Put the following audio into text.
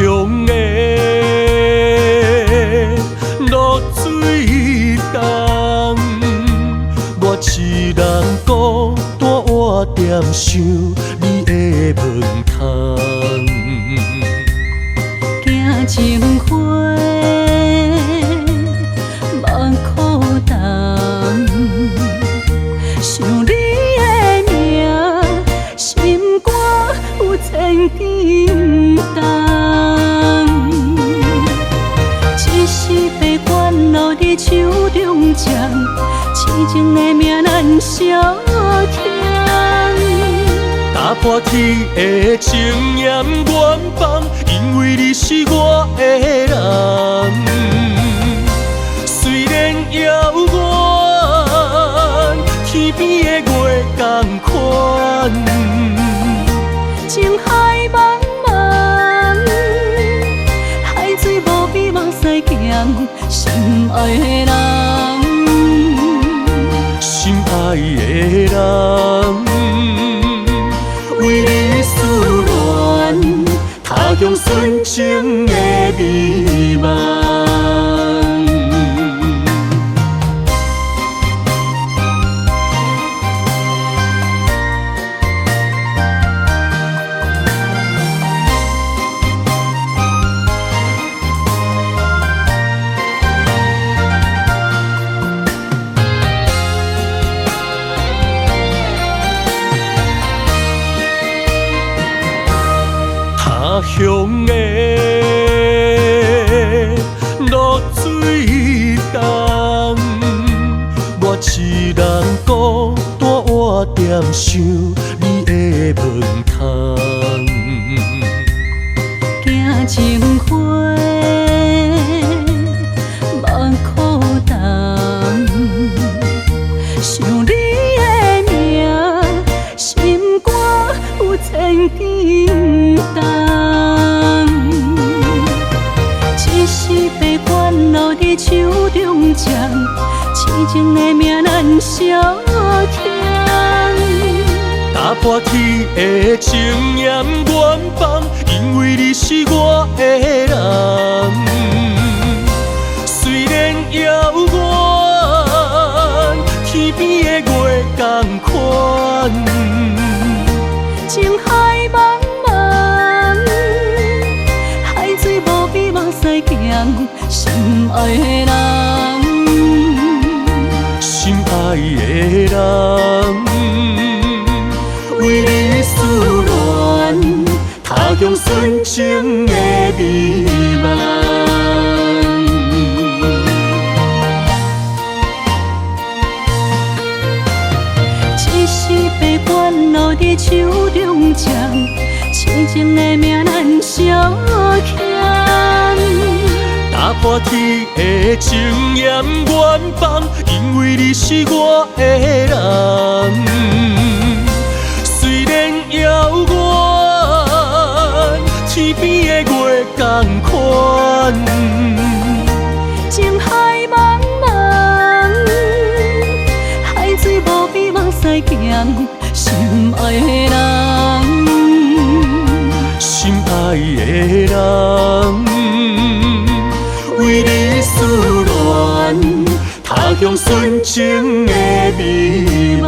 乡的露水重，我一人孤单活点想你的门窗。行情花，望苦重，想你的名，心肝有千斤重。一时被烦恼伫手中掌，痴情的命难消遣。打破天的情念愿放，因为你是我的人。虽然遥远，天边的月同款。情海茫茫，海水无比目屎行，心爱的人，心爱的人。为你思恋，他乡纯情的美梦。他乡的露水重，我一人孤单活点想你的门窗。行情花，望苦重，想你的名，心肝有千斤重。一时被烦恼伫手中掌，痴情的命难消遣。打破天的情念愿放，因为你是我的人。虽然遥远，天边的月同款。情海茫茫，海水无比目屎行，心爱的人，心爱的人。为你思恋，他乡纯情的美梦。一时被烦恼伫手中掌，痴情的命难消遣。打破天的情念愿放，因为你是我的人。虽然遥远，天边的月同款。情海茫茫，海水无比目屎行，心爱的人，心爱的人。为你思恋，他乡纯情的美梦。